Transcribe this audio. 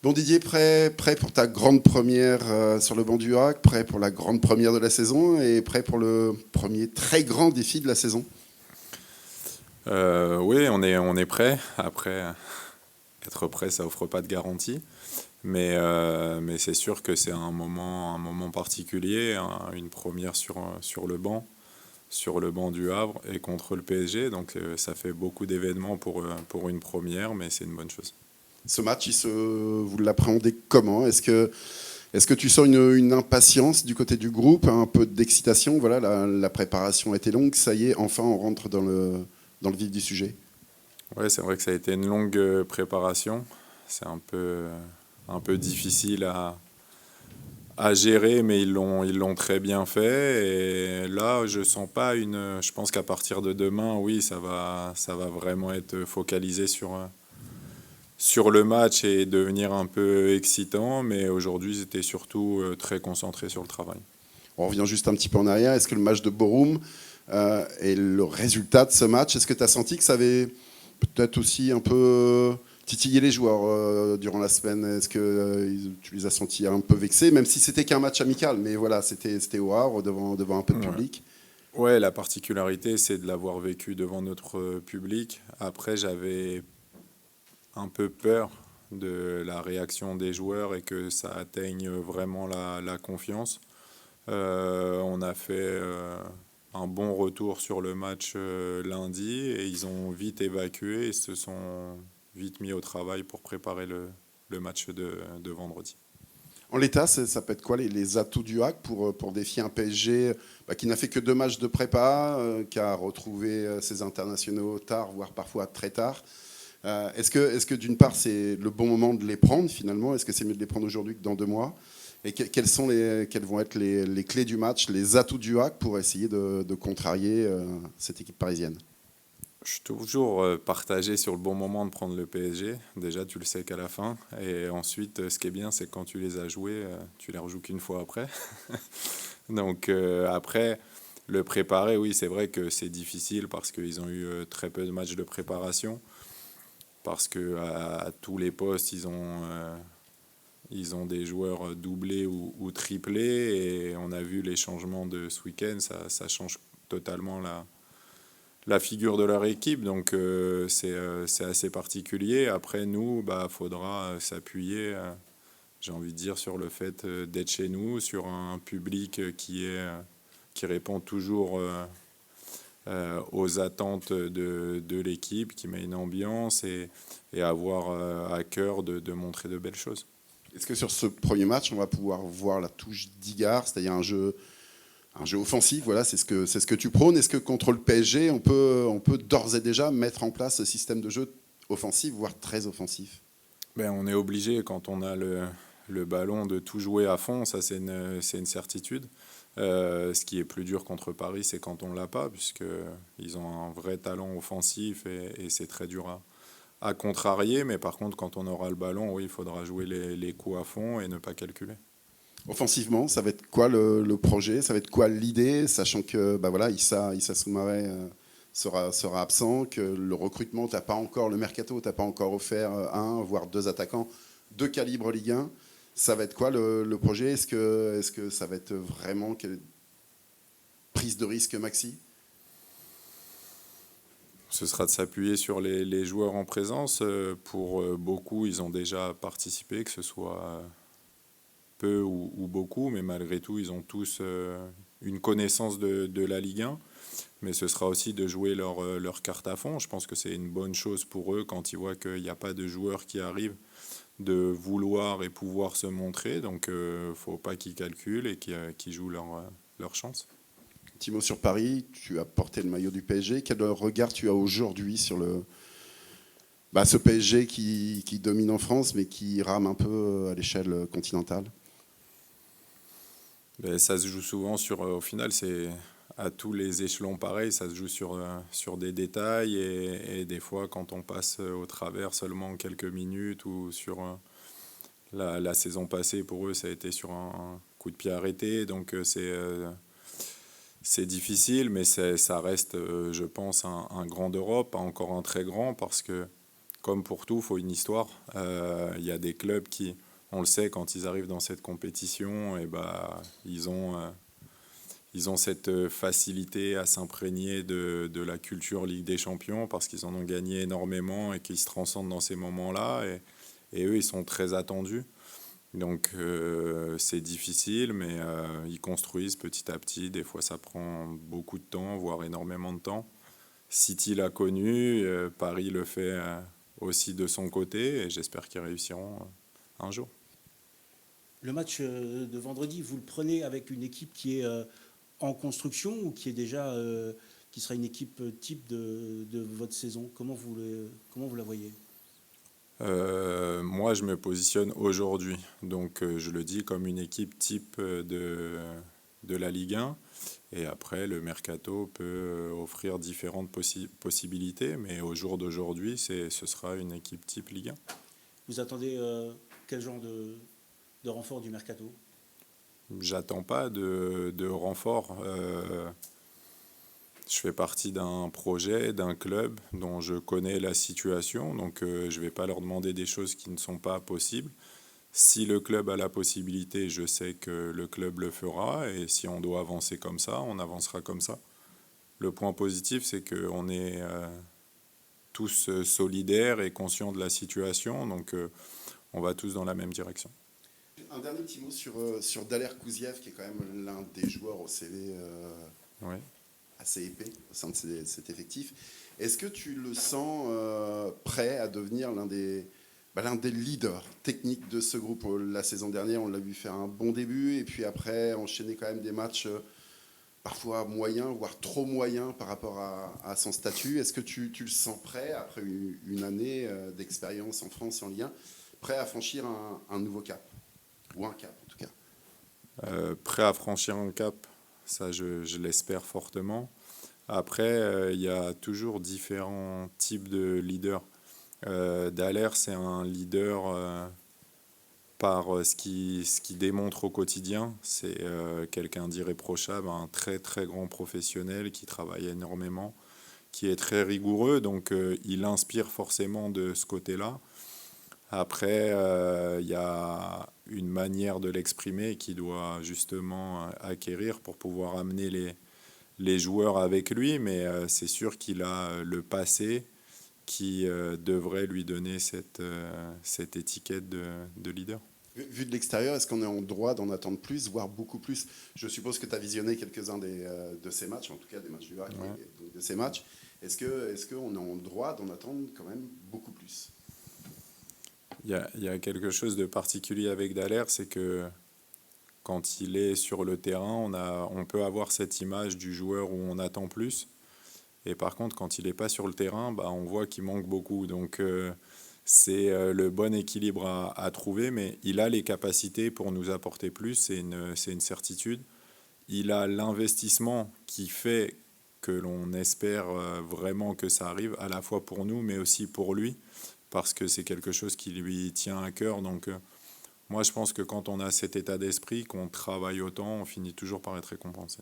Bon Didier, prêt pour ta grande première sur le banc du HAC, prêt pour la grande première de la saison et prêt pour le premier très grand défi de la saison? Oui, on est prêt. Après, être prêt, ça offre pas de garantie. Mais c'est sûr que c'est un moment particulier, une première sur le banc du Havre et contre le PSG. Donc ça fait beaucoup d'événements pour une première, mais c'est une bonne chose. Ce match, vous l'appréhendez comment? Est-ce que tu sens une impatience du côté du groupe, un peu d'excitation? Voilà, la préparation a été longue, ça y est, enfin on rentre dans le vif du sujet. Ouais, c'est vrai que ça a été une longue préparation. C'est un peu difficile à gérer, mais ils l'ont très bien fait. Et là, je pense qu'à partir de demain, oui, ça va vraiment être focalisé sur le match et devenir un peu excitant. Mais aujourd'hui, j'étais surtout très concentré sur le travail. On revient juste un petit peu en arrière. Est-ce que le match de Borum et le résultat de ce match, est-ce que tu as senti que ça avait peut-être aussi un peu titillé les joueurs durant la semaine? Est-ce que tu les as sentis un peu vexés, même si c'était qu'un match amical, mais voilà, c'était au Havre devant un peu de Ouais. public. Ouais, la particularité, c'est de l'avoir vécu devant notre public. Après, j'avais un peu peur de la réaction des joueurs et que ça atteigne vraiment la confiance. On a fait un bon retour sur le match lundi et ils ont vite évacué et se sont vite mis au travail pour préparer le match de vendredi. En l'état, ça peut être quoi les atouts du HAC pour défier un PSG qui n'a fait que 2 matchs de prépa, qui a retrouvé ses internationaux tard, voire parfois très tard? Est-ce que d'une part, c'est le bon moment de les prendre finalement? Est-ce que c'est mieux de les prendre aujourd'hui que dans 2 mois? Et quelles vont être les clés du match, les atouts du HAC pour essayer de contrarier cette équipe parisienne? Je suis toujours partagé sur le bon moment de prendre le PSG. Déjà, tu le sais qu'à la fin. Et ensuite, ce qui est bien, c'est que quand tu les as joués, tu les rejoues qu'une fois après. Donc après, le préparer, oui, c'est vrai que c'est difficile parce qu'ils ont eu très peu de matchs de préparation. Parce que à tous les postes, ils ont des joueurs doublés ou triplés. Et on a vu les changements de ce week-end. Ça change totalement la figure de leur équipe, donc c'est assez particulier. Après, nous, faudra s'appuyer, j'ai envie de dire, sur le fait d'être chez nous, sur un public qui répond toujours aux attentes de l'équipe, qui met une ambiance et avoir à cœur de montrer de belles choses. Est-ce que sur ce premier match, on va pouvoir voir la touche d'Igard, c'est-à-dire un jeu offensif? Voilà, c'est ce que tu prônes. Est-ce que contre le PSG, on peut d'ores et déjà mettre en place ce système de jeu offensif, voire très offensif? On est obligé, quand on a le ballon, de tout jouer à fond, ça c'est une certitude. Ce qui est plus dur contre Paris, c'est quand on ne l'a pas, puisqu'ils ont un vrai talent offensif et c'est très dur à contrarier. Mais par contre, quand on aura le ballon, oui, il faudra jouer les coups à fond et ne pas calculer. Offensivement, ça va être quoi le projet? Ça va être quoi l'idée, sachant que voilà, Issa Soumaré sera absent, que le recrutement, t'as pas encore le mercato, t'as pas encore offert un, voire 2 attaquants de calibre Ligue 1. Ça va être quoi le projet? Est-ce que ça va être vraiment quelle prise de risque maxi? Ce sera de s'appuyer sur les joueurs en présence. Pour beaucoup, ils ont déjà participé, que ce soit peu ou beaucoup, mais malgré tout, ils ont tous une connaissance de la Ligue 1. Mais ce sera aussi de jouer leur carte à fond. Je pense que c'est une bonne chose pour eux quand ils voient qu'il n'y a pas de joueurs qui arrivent de vouloir et pouvoir se montrer. Donc, il ne faut pas qu'ils calculent et qu'ils jouent leur chance. Petit mot sur Paris, tu as porté le maillot du PSG. Quel regard tu as aujourd'hui sur ce PSG qui domine en France, mais qui rame un peu à l'échelle continentale? Ça se joue souvent au final, c'est à tous les échelons pareil, ça se joue sur des détails et des fois quand on passe au travers seulement quelques minutes ou sur la saison passée pour eux ça a été sur un coup de pied arrêté, donc c'est difficile, mais ça reste je pense un grand d'Europe, pas encore un très grand parce que comme pour tout, il faut une histoire. Il y a des clubs qui, on le sait, quand ils arrivent dans cette compétition, et bah, ils ont cette facilité à s'imprégner de la culture Ligue des Champions parce qu'ils en ont gagné énormément et qu'ils se transcendent dans ces moments-là. Et eux, ils sont très attendus. Donc c'est difficile, mais ils construisent petit à petit. Des fois, ça prend beaucoup de temps, voire énormément de temps. City l'a connu, Paris le fait aussi de son côté, et j'espère qu'ils réussiront un jour. Le match de vendredi, vous le prenez avec une équipe qui est en construction ou qui est déjà qui sera une équipe type de votre saison? Comment vous la voyez? Moi, je me positionne aujourd'hui, donc je le dis comme une équipe type de la Ligue 1. Et après, le mercato peut offrir différentes possibilités, mais au jour d'aujourd'hui, ce sera une équipe type Ligue 1. Vous attendez quel genre de renfort du mercato? J'attends pas de renfort. Je fais partie d'un projet, d'un club dont je connais la situation, donc je ne vais pas leur demander des choses qui ne sont pas possibles. Si le club a la possibilité, je sais que le club le fera, et si on doit avancer comme ça, on avancera comme ça. Le point positif, c'est qu'on est tous solidaires et conscients de la situation, donc on va tous dans la même direction. Un dernier petit mot sur Daler Kouziev, qui est quand même l'un des joueurs au CV Ouais. assez épais au sein de cet effectif. Est-ce que tu le sens prêt à devenir l'un des leaders techniques de ce groupe? La saison dernière, on l'a vu faire un bon début, et puis après, enchaîner quand même des matchs parfois moyens, voire trop moyens par rapport à son statut. Est-ce que tu le sens prêt, après une année d'expérience en France et en Ligue 1, prêt à franchir un nouveau cap? Ou un cap, en tout cas. Prêt à franchir un cap, ça je l'espère fortement. Après, il y a toujours différents types de leaders. Daler, c'est un leader par ce qu'il démontre au quotidien. C'est quelqu'un d'irréprochable, un très très grand professionnel qui travaille énormément, qui est très rigoureux, donc il inspire forcément de ce côté-là. Après, il y a une manière de l'exprimer qu'il doit justement acquérir pour pouvoir amener les joueurs avec lui, mais c'est sûr qu'il a le passé qui devrait lui donner cette étiquette de leader. Vu de l'extérieur, est-ce qu'on est en droit d'en attendre plus, voire beaucoup plus? Je suppose que tu as visionné quelques-uns de ces matchs, en tout cas des matchs du HAC, Ouais. et donc de ces matchs. Est-ce qu'on est en droit d'en attendre quand même beaucoup plus? Il y a quelque chose de particulier avec Daler, c'est que quand il est sur le terrain, on peut avoir cette image du joueur où on attend plus. Et par contre, quand il n'est pas sur le terrain, bah, on voit qu'il manque beaucoup. Donc c'est le bon équilibre à trouver, mais il a les capacités pour nous apporter plus, c'est une certitude. Il a l'investissement qui fait que l'on espère vraiment que ça arrive, à la fois pour nous, mais aussi pour lui, parce que c'est quelque chose qui lui tient à cœur. Donc moi, je pense que quand on a cet état d'esprit, qu'on travaille autant, on finit toujours par être récompensé.